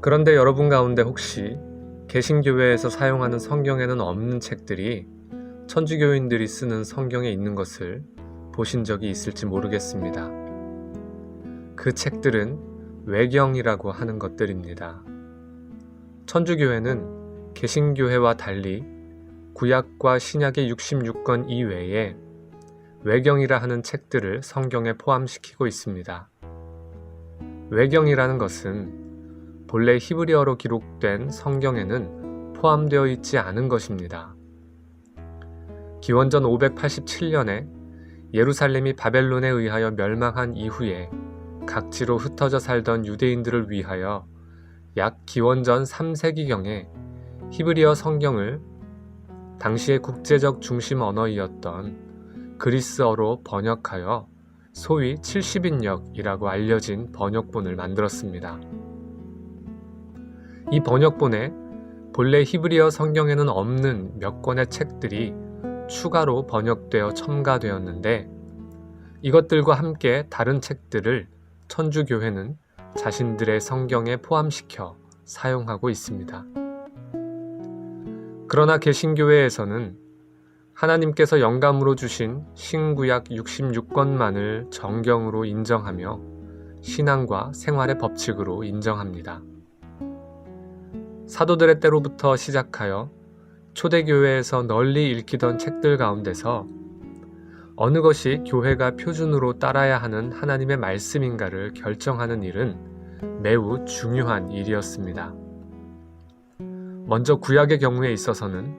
그런데 여러분 가운데 혹시 개신교회에서 사용하는 성경에는 없는 책들이 천주교인들이 쓰는 성경에 있는 것을 보신 적이 있을지 모르겠습니다. 그 책들은 외경이라고 하는 것들입니다. 천주교회는 개신교회와 달리 구약과 신약의 66권 이외에 외경이라 하는 책들을 성경에 포함시키고 있습니다. 외경이라는 것은 본래 히브리어로 기록된 성경에는 포함되어 있지 않은 것입니다. 기원전 587년에 예루살렘이 바벨론에 의하여 멸망한 이후에 각지로 흩어져 살던 유대인들을 위하여 약 기원전 3세기경에 히브리어 성경을 당시의 국제적 중심 언어이었던 그리스어로 번역하여 소위 70인역이라고 알려진 번역본을 만들었습니다. 이 번역본에 본래 히브리어 성경에는 없는 몇 권의 책들이 추가로 번역되어 첨가되었는데 이것들과 함께 다른 책들을 천주교회는 자신들의 성경에 포함시켜 사용하고 있습니다. 그러나 개신교회에서는 하나님께서 영감으로 주신 신구약 66권만을 정경으로 인정하며 신앙과 생활의 법칙으로 인정합니다. 사도들의 때로부터 시작하여 초대교회에서 널리 읽히던 책들 가운데서 어느 것이 교회가 표준으로 따라야 하는 하나님의 말씀인가를 결정하는 일은 매우 중요한 일이었습니다. 먼저 구약의 경우에 있어서는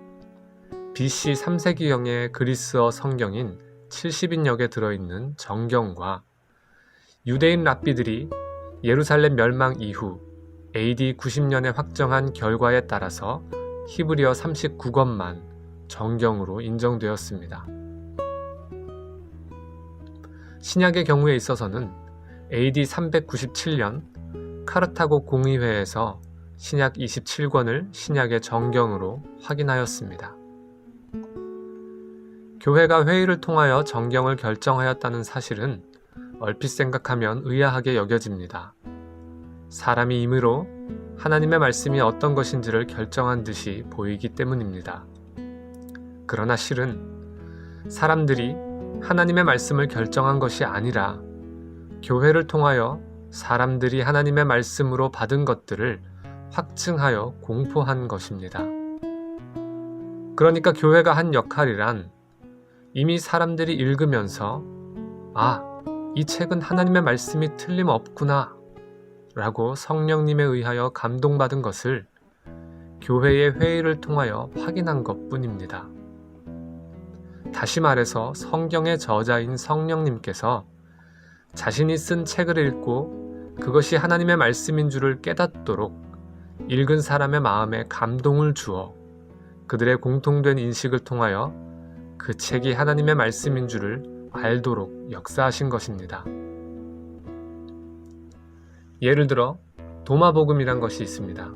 BC 3세기경의 그리스어 성경인 70인역에 들어있는 정경과 유대인 랍비들이 예루살렘 멸망 이후 AD 90년에 확정한 결과에 따라서 히브리어 39권만 정경으로 인정되었습니다. 신약의 경우에 있어서는 AD 397년 카르타고 공의회에서 신약 27권을 신약의 정경으로 확인하였습니다. 교회가 회의를 통하여 정경을 결정하였다는 사실은 얼핏 생각하면 의아하게 여겨집니다. 사람이 임의로 하나님의 말씀이 어떤 것인지를 결정한 듯이 보이기 때문입니다. 그러나 실은 사람들이 하나님의 말씀을 결정한 것이 아니라 교회를 통하여 사람들이 하나님의 말씀으로 받은 것들을 확증하여 공포한 것입니다. 그러니까 교회가 한 역할이란 이미 사람들이 읽으면서 이 책은 하나님의 말씀이 틀림없구나 라고 성령님에 의하여 감동받은 것을 교회의 회의를 통하여 확인한 것뿐입니다. 다시 말해서 성경의 저자인 성령님께서 자신이 쓴 책을 읽고 그것이 하나님의 말씀인 줄을 깨닫도록 읽은 사람의 마음에 감동을 주어 그들의 공통된 인식을 통하여 그 책이 하나님의 말씀인 줄을 알도록 역사하신 것입니다. 예를 들어 도마복음이란 것이 있습니다.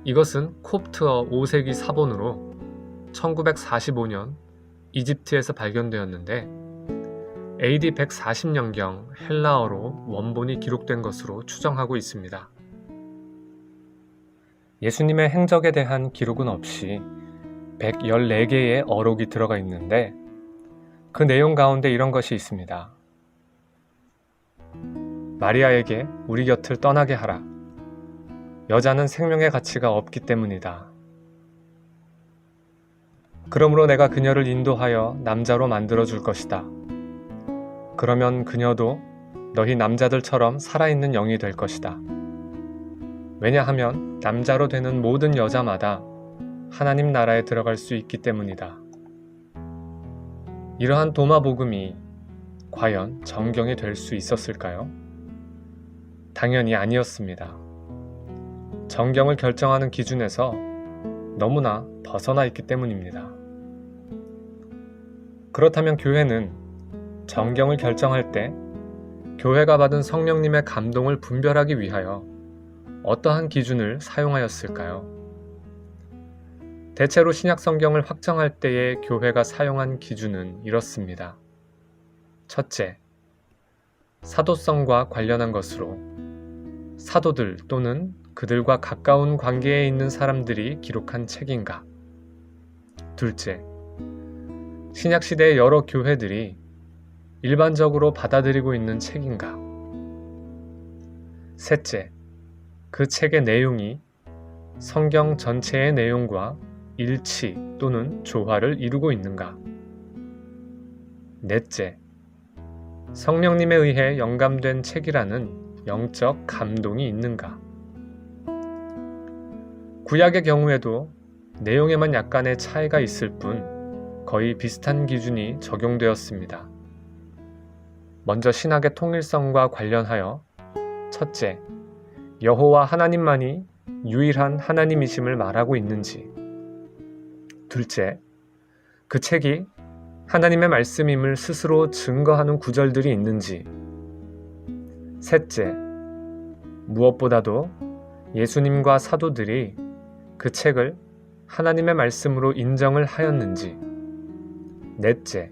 이것은 콥트어 5세기 사본으로 1945년 이집트에서 발견되었는데 AD 140년경 헬라어로 원본이 기록된 것으로 추정하고 있습니다. 예수님의 행적에 대한 기록은 없이 114개의 어록이 들어가 있는데 그 내용 가운데 이런 것이 있습니다. 마리아에게 우리 곁을 떠나게 하라. 여자는 생명의 가치가 없기 때문이다. 그러므로 내가 그녀를 인도하여 남자로 만들어줄 것이다. 그러면 그녀도 너희 남자들처럼 살아있는 영이 될 것이다. 왜냐하면 남자로 되는 모든 여자마다 하나님 나라에 들어갈 수 있기 때문이다. 이러한 도마복음이 과연 정경이 될 수 있었을까요? 당연히 아니었습니다. 정경을 결정하는 기준에서 너무나 벗어나 있기 때문입니다. 그렇다면 교회는 정경을 결정할 때 교회가 받은 성령님의 감동을 분별하기 위하여 어떠한 기준을 사용하였을까요? 대체로 신약 성경을 확정할 때의 교회가 사용한 기준은 이렇습니다. 첫째, 사도성과 관련한 것으로 사도들 또는 그들과 가까운 관계에 있는 사람들이 기록한 책인가? 둘째, 신약시대의 여러 교회들이 일반적으로 받아들이고 있는 책인가? 셋째, 그 책의 내용이 성경 전체의 내용과 일치 또는 조화를 이루고 있는가? 넷째, 성령님에 의해 영감된 책이라는 영적 감동이 있는가? 구약의 경우에도 내용에만 약간의 차이가 있을 뿐 거의 비슷한 기준이 적용되었습니다. 먼저 신학의 통일성과 관련하여 첫째, 여호와 하나님만이 유일한 하나님이심을 말하고 있는지, 둘째, 그 책이 하나님의 말씀임을 스스로 증거하는 구절들이 있는지, 셋째, 무엇보다도 예수님과 사도들이 그 책을 하나님의 말씀으로 인정을 하였는지, 넷째,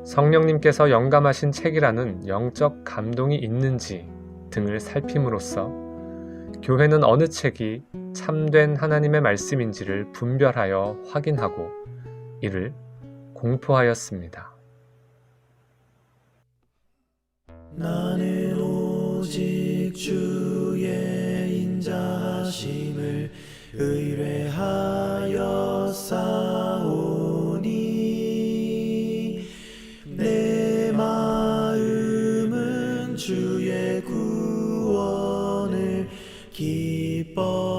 성령님께서 영감하신 책이라는 영적 감동이 있는지 등을 살핌으로써 교회는 어느 책이 참된 하나님의 말씀인지를 분별하여 확인하고 이를 공포하였습니다. 나는 오직 주의 인자하심을 의뢰하여 싸우니 내 마음은 주의 구원을 기뻐